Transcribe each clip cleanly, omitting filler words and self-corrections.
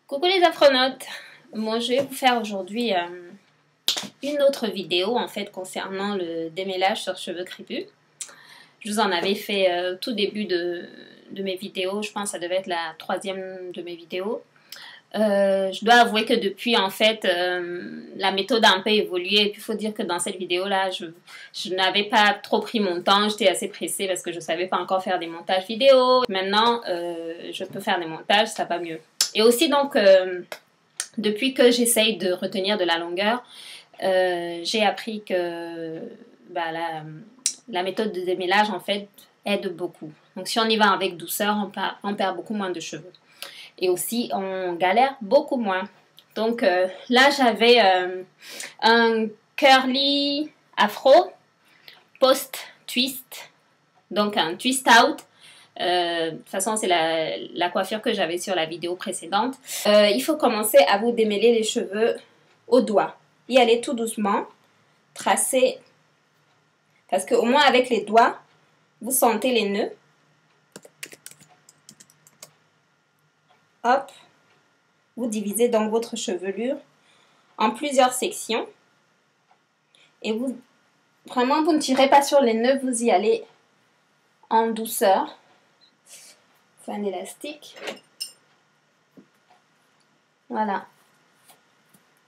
Coucou les afronautes, moi je vais vous faire aujourd'hui une autre vidéo en fait concernant le démêlage sur cheveux crépus. Je vous en avais fait tout début de mes vidéos, je pense que ça devait être la troisième de mes vidéos. Je dois avouer que depuis en fait la méthode a un peu évolué et puis il faut dire que dans cette vidéo là je n'avais pas trop pris mon temps, j'étais assez pressée parce que je ne savais pas encore faire des montages vidéo. Maintenant je peux faire des montages, ça va mieux. Et aussi donc depuis que j'essaye de retenir de la longueur, j'ai appris que la méthode de démêlage en fait aide beaucoup. Donc si on y va avec douceur, on perd beaucoup moins de cheveux. Et aussi, on galère beaucoup moins. Donc là, j'avais un curly afro post-twist. Donc un twist out. De toute façon, c'est la coiffure que j'avais sur la vidéo précédente. Il faut commencer à vous démêler les cheveux au doigt. Y aller tout doucement. Tracer. Parce qu'au moins avec les doigts, vous sentez les nœuds. Hop. Vous divisez donc votre chevelure en plusieurs sections. Et vous, vraiment, vous ne tirez pas sur les nœuds, vous y allez en douceur. C'est un élastique. Voilà.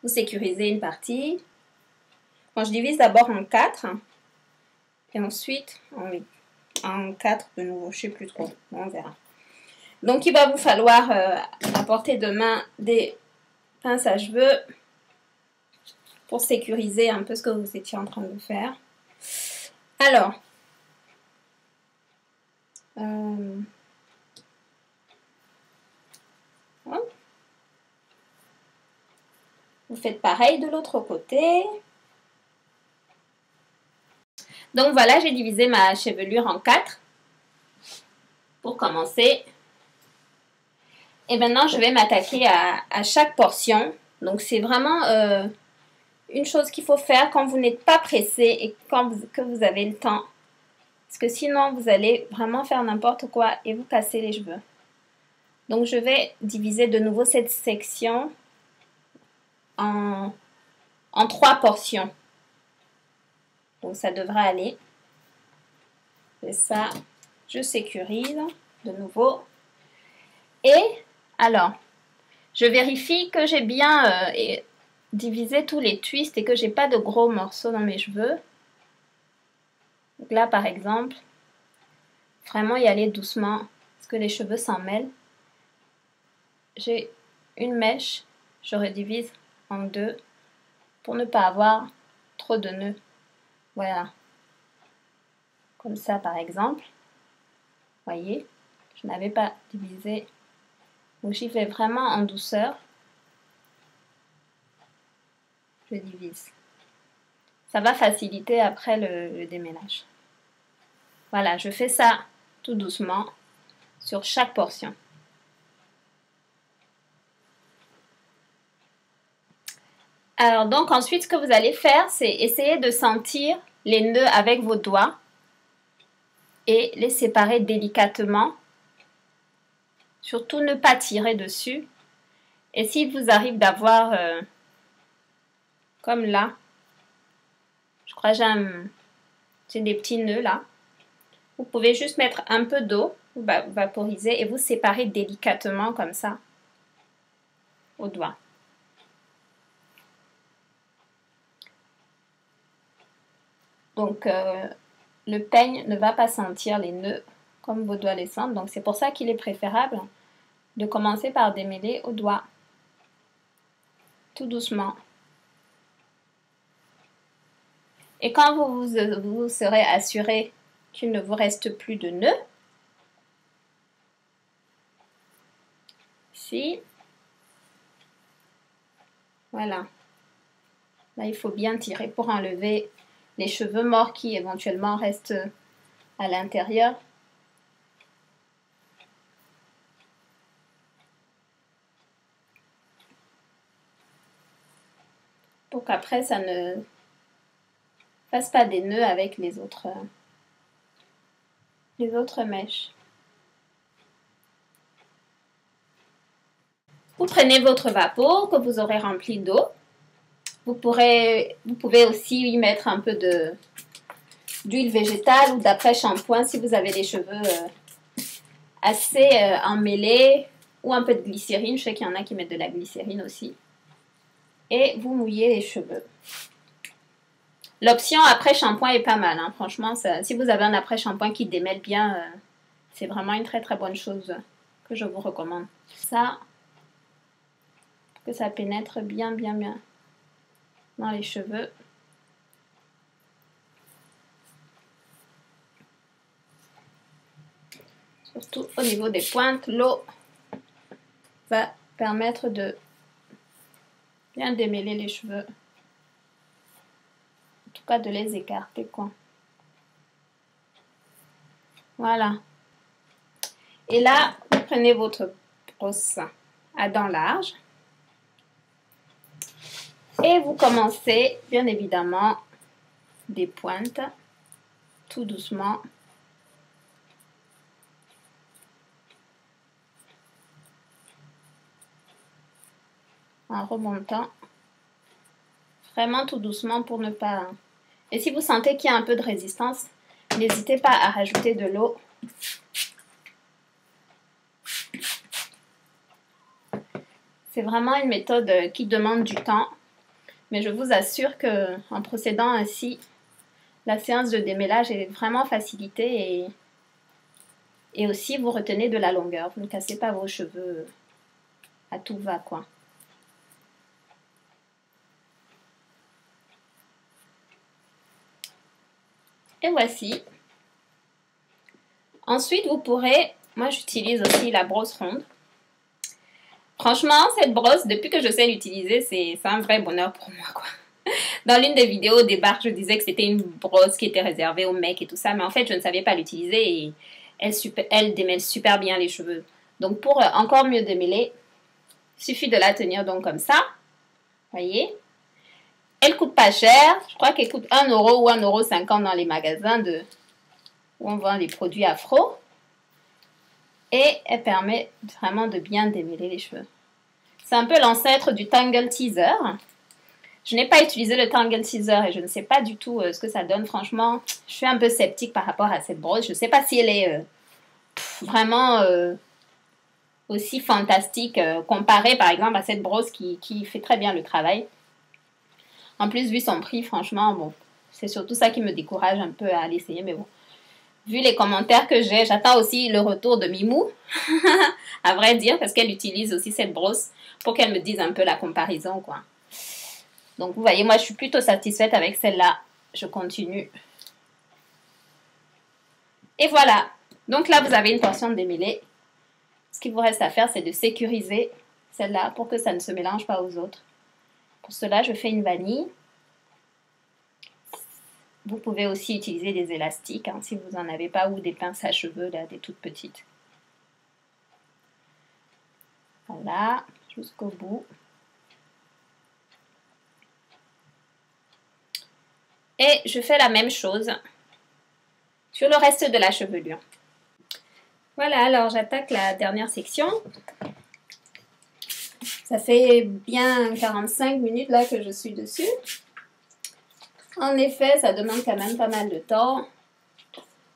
Vous sécurisez une partie. Bon, je divise d'abord en 4. Et ensuite, en 4 de nouveau, je ne sais plus trop. On verra. Donc, il va vous falloir à portée de main des pinces à cheveux pour sécuriser un peu ce que vous étiez en train de faire. Alors, vous faites pareil de l'autre côté. Donc voilà, j'ai divisé ma chevelure en 4 pour commencer. Et maintenant, je vais m'attaquer à chaque portion. Donc c'est vraiment une chose qu'il faut faire quand vous n'êtes pas pressé et que vous avez le temps. Parce que sinon, vous allez vraiment faire n'importe quoi et vous casser les cheveux. Donc je vais diviser de nouveau cette section en 3 portions. Donc ça devrait aller. Et ça, je sécurise de nouveau. Et alors, je vérifie que j'ai bien divisé tous les twists et que j'ai pas de gros morceaux dans mes cheveux. Donc là, par exemple, vraiment y aller doucement parce que les cheveux s'en mêlent. J'ai une mèche, je redivise en 2 pour ne pas avoir trop de nœuds. Voilà. Comme ça, par exemple. Voyez, je n'avais pas divisé. Donc, j'y vais vraiment en douceur. Je divise. Ça va faciliter après le démêlage. Voilà, je fais ça tout doucement sur chaque portion. Alors, donc, ensuite, ce que vous allez faire, c'est essayer de sentir les nœuds avec vos doigts et les séparer délicatement. Surtout, ne pas tirer dessus. Et s'il vous arrive d'avoir, comme là, je crois que j'ai des petits nœuds là, vous pouvez juste mettre un peu d'eau, vous vaporisez et vous séparez délicatement comme ça au doigt. Donc, le peigne ne va pas sentir les nœuds comme vos doigts les sentent. Donc, c'est pour ça qu'il est préférable de commencer par démêler au doigt. Tout doucement. Et quand vous serez assuré qu'il ne vous reste plus de nœuds, ici, voilà. Là, il faut bien tirer pour enlever les cheveux morts qui éventuellement restent à l'intérieur. Pour qu'après, ça ne fasse pas des nœuds avec les autres mèches. Vous prenez votre vapeau que vous aurez rempli d'eau. Vous pouvez aussi y mettre un peu d'huile végétale ou d'après-shampoing si vous avez les cheveux assez emmêlés, ou un peu de glycérine. Je sais qu'il y en a qui mettent de la glycérine aussi. Et vous mouillez les cheveux. L'option après-shampoing est pas mal, hein. Franchement, si vous avez un après-shampoing qui démêle bien, c'est vraiment une très très bonne chose que je vous recommande. Ça, que ça pénètre bien dans les cheveux. Surtout au niveau des pointes, l'eau va permettre de bien démêler les cheveux. En tout cas, de les écarter, quoi. Voilà. Et là, vous prenez votre brosse à dents larges. Et vous commencez, bien évidemment, des pointes, tout doucement. En remontant. Vraiment tout doucement pour ne pas... Et si vous sentez qu'il y a un peu de résistance, n'hésitez pas à rajouter de l'eau. C'est vraiment une méthode qui demande du temps. Mais je vous assure qu'en procédant ainsi, la séance de démêlage est vraiment facilitée et aussi vous retenez de la longueur. Vous ne cassez pas vos cheveux à tout va, quoi. Et voici. Ensuite, vous pourrez... Moi, j'utilise aussi la brosse ronde. Franchement, cette brosse, depuis que je sais l'utiliser, c'est un vrai bonheur pour moi, quoi. Dans l'une des vidéos au départ, je disais que c'était une brosse qui était réservée aux mecs et tout ça. Mais en fait, je ne savais pas l'utiliser et elle démêle super bien les cheveux. Donc, pour encore mieux démêler, il suffit de la tenir donc comme ça. Voyez? Elle coûte pas cher. Je crois qu'elle coûte 1 € ou 1,50 € dans les magasins où on vend les produits afro. Et elle permet vraiment de bien démêler les cheveux. C'est un peu l'ancêtre du Tangle Teaser. Je n'ai pas utilisé le Tangle Teaser et je ne sais pas du tout ce que ça donne. Franchement, je suis un peu sceptique par rapport à cette brosse. Je ne sais pas si elle est vraiment aussi fantastique comparée par exemple à cette brosse qui fait très bien le travail. En plus, vu son prix, franchement, bon, c'est surtout ça qui me décourage un peu à l'essayer, mais bon. Vu les commentaires que j'ai, j'attends aussi le retour de Mimou, à vrai dire, parce qu'elle utilise aussi cette brosse pour qu'elle me dise un peu la comparaison, quoi. Donc, vous voyez, moi, je suis plutôt satisfaite avec celle-là. Je continue. Et voilà. Donc là, vous avez une portion de démêlée. Ce qu'il vous reste à faire, c'est de sécuriser celle-là pour que ça ne se mélange pas aux autres. Pour cela, je fais une vanille. Vous pouvez aussi utiliser des élastiques, hein, si vous n'en avez pas, ou des pinces à cheveux, là, des toutes petites. Voilà, jusqu'au bout. Et je fais la même chose sur le reste de la chevelure. Voilà, alors j'attaque la dernière section. Ça fait bien 45 minutes là que je suis dessus. En effet, ça demande quand même pas mal de temps.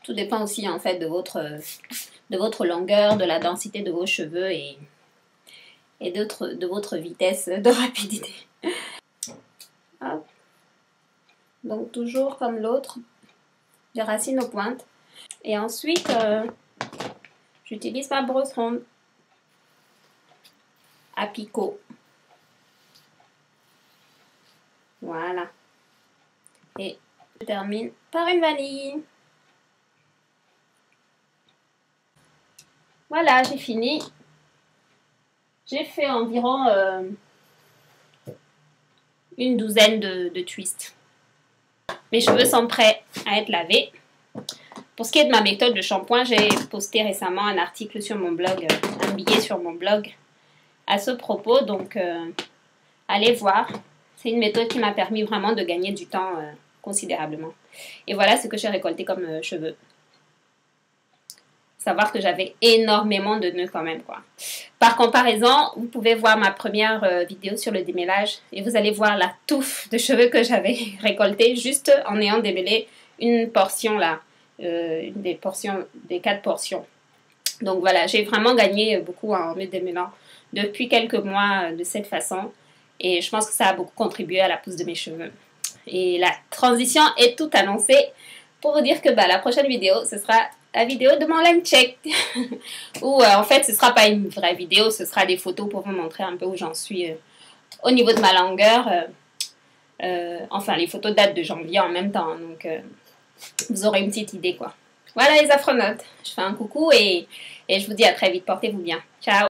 Tout dépend aussi en fait de votre longueur, de la densité de vos cheveux et de votre vitesse de rapidité. Hop. Donc toujours comme l'autre, des racines aux pointes. Et ensuite, j'utilise ma brosse ronde à picot. Voilà. Et je termine par une vanille. Voilà, j'ai fini. J'ai fait environ une douzaine de twists. Mes cheveux sont prêts à être lavés. Pour ce qui est de ma méthode de shampoing, j'ai posté récemment un article sur mon blog, un billet sur mon blog à ce propos. Donc, allez voir. C'est une méthode qui m'a permis vraiment de gagner du temps considérablement. Et voilà ce que j'ai récolté comme cheveux. savoir que j'avais énormément de nœuds quand même, quoi. Par comparaison, vous pouvez voir ma première vidéo sur le démêlage et vous allez voir la touffe de cheveux que j'avais récolté juste en ayant démêlé une portion là, des 4 portions. Donc voilà, j'ai vraiment gagné beaucoup en me démêlant depuis quelques mois de cette façon et je pense que ça a beaucoup contribué à la pousse de mes cheveux. Et la transition est toute annoncée pour vous dire que la prochaine vidéo, ce sera la vidéo de mon line check. Ou en fait, ce ne sera pas une vraie vidéo, ce sera des photos pour vous montrer un peu où j'en suis au niveau de ma longueur. Enfin, les photos datent de janvier en même temps, donc vous aurez une petite idée, quoi. Voilà les afronautes, je fais un coucou et je vous dis à très vite, portez-vous bien. Ciao!